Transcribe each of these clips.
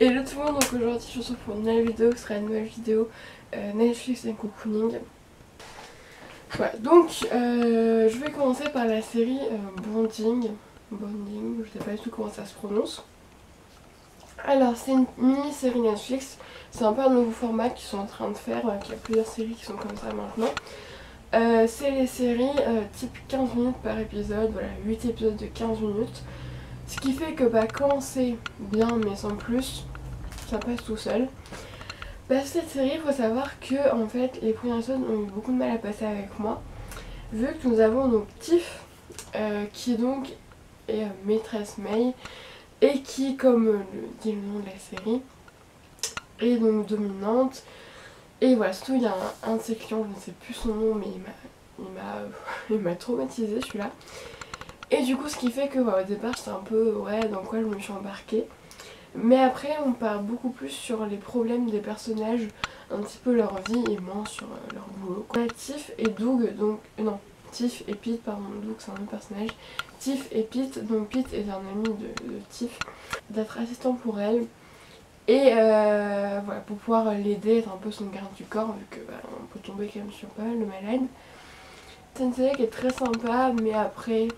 Hello tout le monde, donc aujourd'hui je vous retrouve pour une nouvelle vidéo qui sera une nouvelle vidéo Netflix and Cocooning. Voilà, donc je vais commencer par la série Bonding, je sais pas du tout comment ça se prononce. Alors c'est une mini-série Netflix, c'est un peu un nouveau format qu'ils sont en train de faire, il y a plusieurs séries qui sont comme ça maintenant. C'est les séries type 15 minutes par épisode, voilà 8 épisodes de 15 minutes. Ce qui fait que quand c'est bien mais sans plus, ça passe tout seul. Cette série, il faut savoir que en fait les premiers épisodes ont eu beaucoup de mal à passer avec moi, vu que nous avons donc Tiff qui donc est maîtresse May et qui, comme le dit le nom de la série, est donc dominante. Et voilà, surtout il y a un de ses clients, je ne sais plus son nom, mais il m'a traumatisé celui-là. Et du coup ce qui fait que au départ j'étais un peu dans quoi je me suis embarquée. Mais après on parle beaucoup plus sur les problèmes des personnages, un petit peu leur vie et moins sur leur boulot. Tiff et Doug, donc non, Tiff et Pete, pardon, Doug c'est un autre personnage. Tiff et Pete, donc Pete est un ami de Tiff, d'être assistant pour elle. Et voilà, pour pouvoir l'aider, être un peu son garde du corps, vu que on peut tomber quand même sur pas mal de malades. C'est une série qui est très sympa, mais après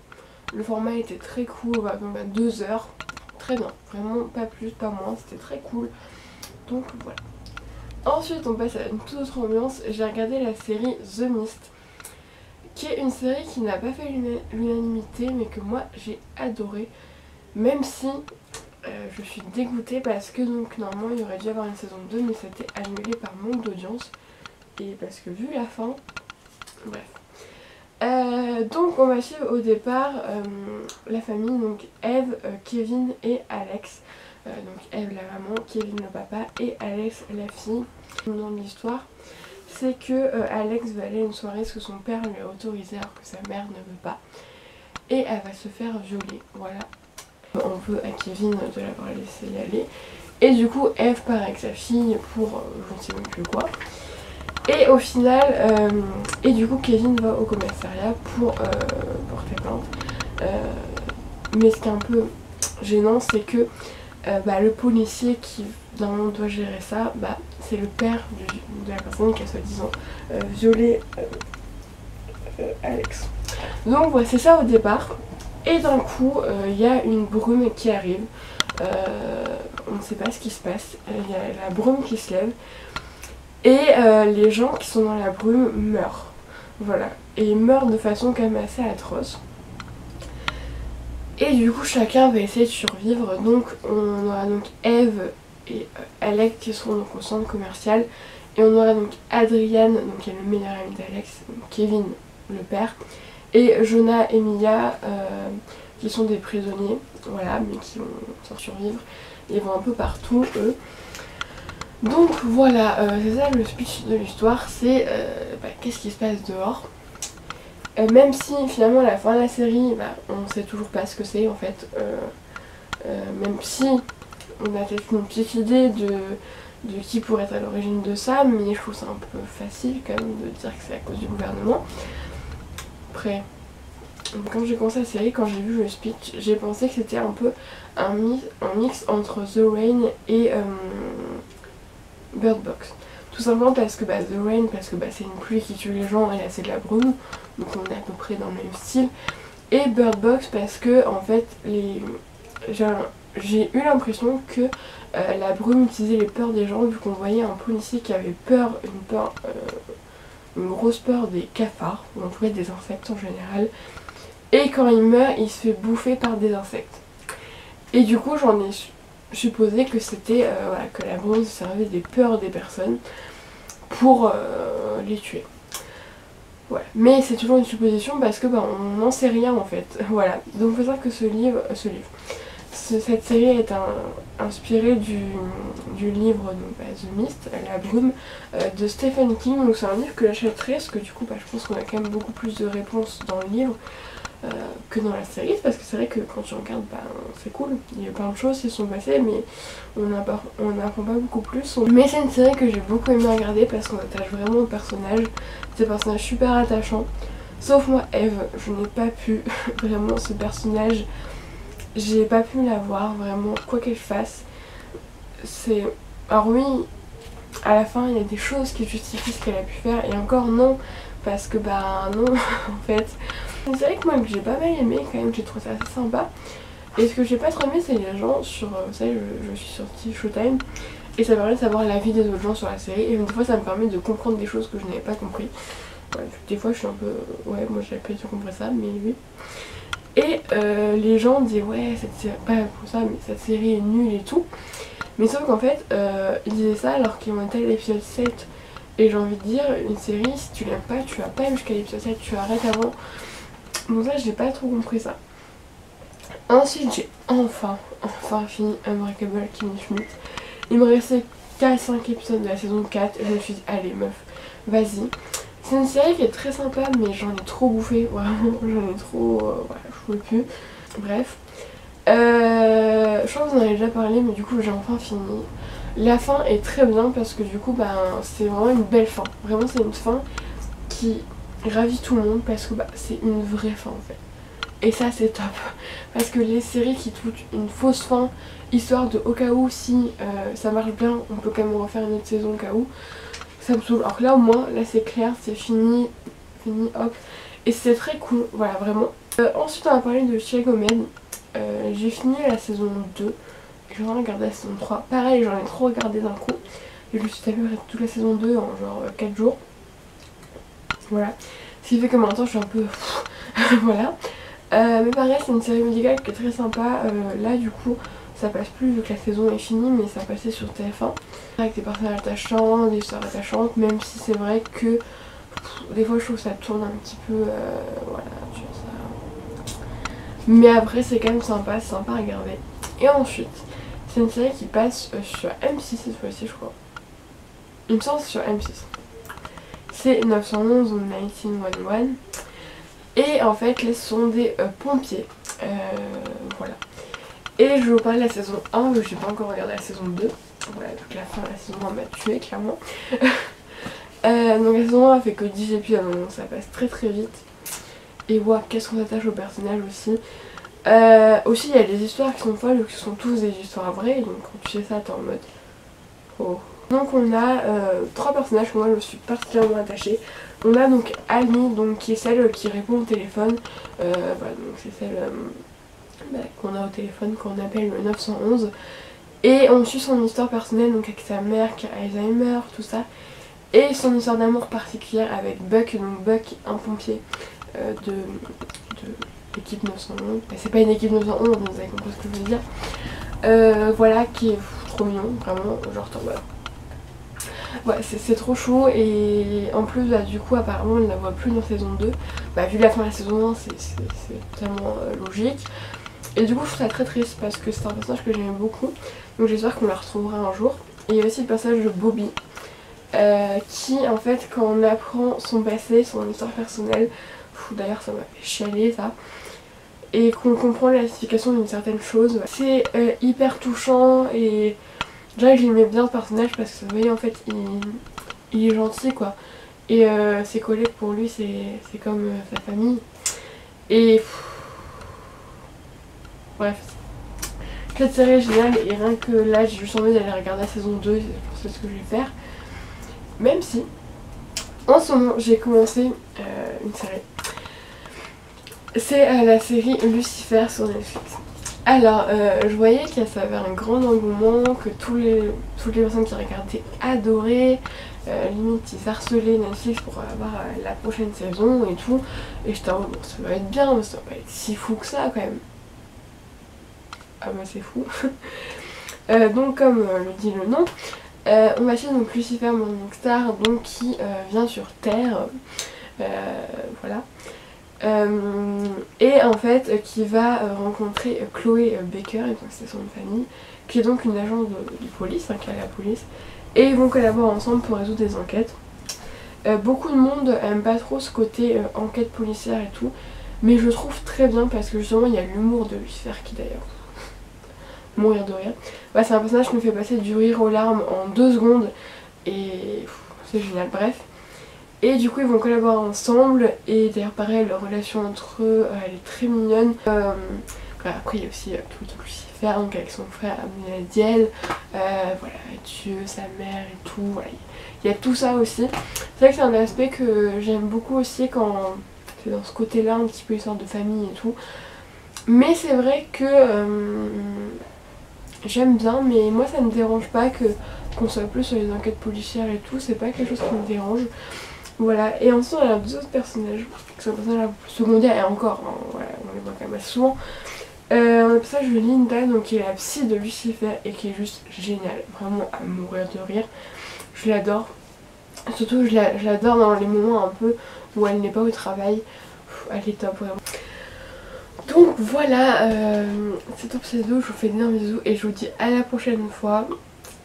le format était très cool, 2 heures. Très bien, vraiment pas plus, pas moins, c'était très cool. Donc voilà. Ensuite on passe à une toute autre ambiance, j'ai regardé la série The Mist, qui est une série qui n'a pas fait l'unanimité mais que moi j'ai adoré, même si je suis dégoûtée parce que donc normalement il y aurait dû avoir une saison 2 mais ça a été annulé par manque d'audience et parce que vu la fin, bref. Donc on va suivre au départ la famille, donc Eve, Kevin et Alex. Donc Eve la maman, Kevin le papa et Alex la fille. Le nom de l'histoire, c'est que Alex va aller à une soirée parce que son père lui a autorisé alors que sa mère ne veut pas. Et elle va se faire violer, voilà. On veut à Kevin de l'avoir laissé y aller. Et du coup Eve part avec sa fille pour je ne sais même plus quoi. Et au final, et du coup Kevin va au commissariat pour porter plainte. Mais ce qui est un peu gênant, c'est que le policier qui normalement doit gérer ça, c'est le père de la personne qui a soi-disant violé Alex. Donc voilà, c'est ça au départ. Et d'un coup, il y a une brume qui arrive. On ne sait pas ce qui se passe. Il y a la brume qui se lève. Et les gens qui sont dans la brume meurent. Voilà. Et ils meurent de façon quand même assez atroce. Et du coup chacun va essayer de survivre. Donc on aura donc Eve et Alex qui seront donc au centre commercial. Et on aura donc Adrian, donc qui est le meilleur ami d'Alex, Kevin le père. Et Jonah et Mia qui sont des prisonniers. Voilà, mais qui vont s'en survivre. Ils vont un peu partout eux. Donc voilà, c'est ça le speech de l'histoire, c'est qu'est-ce qui se passe dehors. Même si finalement à la fin de la série, on sait toujours pas ce que c'est en fait. Même si on a peut-être une petite idée de qui pourrait être à l'origine de ça, mais je trouve ça un peu facile quand même de dire que c'est à cause du gouvernement. Après, quand j'ai commencé la série, quand j'ai vu le speech, j'ai pensé que c'était un peu un mix entre The Rain et Bird Box. Tout simplement parce que The Rain, parce que c'est une pluie qui tue les gens et là c'est de la brume, donc on est à peu près dans le même style. Et Bird Box parce que en fait j'ai eu l'impression que la brume utilisait les peurs des gens, vu qu'on voyait un policier qui avait une grosse peur des cafards, ou en tout cas des insectes en général. Et quand il meurt, il se fait bouffer par des insectes. Et du coup j'en ai supposé que c'était que la brume servait des peurs des personnes pour les tuer. Voilà. Mais c'est toujours une supposition parce que on n'en sait rien en fait. Voilà. Donc il faut savoir que cette série est inspirée du livre The Mist, La Brume, de Stephen King. Donc c'est un livre que j'achèterais parce que du coup je pense qu'on a quand même beaucoup plus de réponses dans le livre que dans la série, parce que c'est vrai que quand tu regardes, c'est cool, il y a plein de choses qui se sont passées, mais on n'apprend pas beaucoup plus. Mais c'est une série que j'ai beaucoup aimé regarder parce qu'on attache vraiment aux personnages, c'est des personnages super attachants. Sauf moi, Eve, je n'ai pas pu vraiment ce personnage, j'ai pas pu la voir vraiment, quoi qu'elle fasse. c'est... Alors oui, à la fin il y a des choses qui justifient ce qu'elle a pu faire et encore non, parce que bah non en fait. C'est vrai que moi que j'ai pas mal aimé quand même, j'ai trouvé ça assez sympa. Et ce que j'ai pas trop aimé c'est les gens sur... Vous savez je suis sur Showtime et ça permet de savoir l'avis des autres gens sur la série et des fois ça me permet de comprendre des choses que je n'avais pas compris. Ouais, des fois je suis un peu... Ouais moi j'avais pas du tout compris ça mais oui. Et les gens disaient ouais cette série... Pas pour ça mais cette série est nulle et tout. Mais sauf qu'en fait ils disaient ça alors qu'ils ont été à l'épisode 7. Et j'ai envie de dire une série si tu l'aimes pas tu vas pas jusqu'à l'épisode 7, tu arrêtes avant. Bon ça j'ai pas trop compris ça. Ensuite j'ai enfin fini Unbreakable Kimmy Schmidt. Il me restait 4-5 épisodes de la saison 4 et je me suis dit allez meuf vas-y. C'est une série qui est très sympa mais j'en ai trop bouffé, vraiment j'en ai trop... voilà, je pouvais plus. Bref. Je crois que vous en avez déjà parlé mais du coup j'ai enfin fini. La fin est très bien parce que du coup bah, c'est vraiment une belle fin. Vraiment c'est une fin qui ravit tout le monde parce que bah, c'est une vraie fin en fait. Et ça c'est top. Parce que les séries qui touchent une fausse fin, histoire de au cas où si ça marche bien, on peut quand même refaire une autre saison au cas où. Ça me saoule. Alors que là au moins, là c'est clair, c'est fini, hop. Et c'est très cool, voilà vraiment. Ensuite on va parler de Chicago Med. J'ai fini la saison 2 et je vais regarder la saison 3. Pareil j'en ai trop regardé d'un coup. Et je me suis tapé toute la saison 2 en genre 4 jours. Voilà. Ce qui fait que maintenant je suis un peu... voilà. Mais pareil c'est une série médicale qui est très sympa. Là du coup ça passe plus vu que la saison est finie mais ça passait sur TF1. Avec des personnages attachants, des histoires attachantes, même si c'est vrai que des fois je trouve que ça tourne un petit peu... voilà, tu vois ça. Mais après c'est quand même sympa, c'est sympa à regarder. Et ensuite, c'est une série qui passe sur M6 cette fois-ci je crois. Il me semble que c'est sur M6. C'est 911 ou 1911. Et en fait, ce sont des pompiers. Voilà. Et je vais vous parler de la saison 1, mais j'ai pas encore regardé la saison 2. Voilà, donc la fin de la saison 1 m'a tué clairement. Donc la saison 1 fait que 10 épisodes, donc ça passe très très vite. Et voilà, qu'est-ce qu'on s'attache aux personnages aussi. Aussi il y a des histoires qui sont folles, qui sont tous des histoires vraies, donc quand tu sais ça t'es en mode oh. Donc on a 3 personnages que moi je suis particulièrement attachée. On a donc Annie, donc, qui est celle qui répond au téléphone, voilà, donc c'est celle qu'on a au téléphone quand on appelle le 911. Et on suit son histoire personnelle donc avec sa mère qui a Alzheimer, tout ça. Et son histoire d'amour particulière avec Buck, donc Buck un pompier de l'équipe 911. C'est pas une équipe 911, vous avez compris ce que je veux dire. Voilà, qui est trop mignon, vraiment, genre voilà. Ouais, c'est trop chaud et en plus bah, du coup apparemment on ne la voit plus dans saison 2. Bah vu la fin de la saison 1 c'est totalement logique. Et du coup je trouve ça très triste parce que c'est un personnage que j'aime beaucoup. Donc j'espère qu'on la retrouvera un jour. Et il y a aussi le personnage de Bobby. Qui en fait quand on apprend son passé, son histoire personnelle, d'ailleurs ça m'a fait chialer ça. Et qu'on comprend la signification d'une certaine chose. C'est hyper touchant et... Déjà j'aimais bien ce personnage parce que vous voyez en fait il est gentil quoi. Et ses collègues pour lui c'est comme sa famille. Et bref. Cette série est géniale et rien que là j'ai juste envie d'aller regarder la saison 2, c'est ce que je vais faire. Même si en ce moment j'ai commencé une série. C'est la série Lucifer sur Netflix. Alors, je voyais qu'il y avait un grand engouement, que toutes les personnes qui regardaient adoraient, limite ils harcelaient Netflix pour avoir la prochaine saison et tout. Et j'étais en mode, bon, ça va être bien, mais ça va pas être si fou que ça quand même. Ah bah c'est fou. Donc comme le dit le nom, on va suivre donc Lucifer Morningstar donc, qui vient sur Terre, voilà. Et en fait qui va rencontrer Chloé Baker, c'est son famille, qui est donc une agence de police, qui est à la police, et ils vont collaborer ensemble pour résoudre des enquêtes. Beaucoup de monde aime pas trop ce côté enquête policière et tout, mais je trouve très bien parce que justement il y a l'humour de Lucifer qui d'ailleurs mourir de rire. Ouais, c'est un personnage qui me fait passer du rire aux larmes en 2 secondes et c'est génial, bref. Et du coup ils vont collaborer ensemble et d'ailleurs pareil leur relation entre eux elle est très mignonne. Après il y a aussi tout le truc Lucifer, donc avec son frère Amenadiel, voilà, Dieu, sa mère et tout, voilà. Il y a tout ça aussi. C'est vrai que c'est un aspect que j'aime beaucoup aussi quand c'est dans ce côté-là, un petit peu histoire de famille et tout. Mais c'est vrai que j'aime bien, mais moi ça me dérange pas qu'on soit plus sur les enquêtes policières et tout, c'est pas quelque chose qui me dérange. Voilà, et ensuite on a deux autres personnages qui sont des personnages un peu plus secondaires, et encore, hein, voilà, on les voit quand même assez souvent. On a le personnage de Linda, donc qui est la psy de Lucifer et qui est juste géniale, vraiment à mourir de rire. Je l'adore. Surtout je l'adore dans les moments un peu où elle n'est pas au travail. Elle est top vraiment. Donc voilà, c'est Top Pseudo, je vous fais d'énormes bisous et je vous dis à la prochaine fois.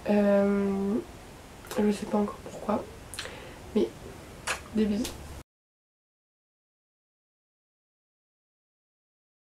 Je sais pas encore pourquoi, mais des bisous.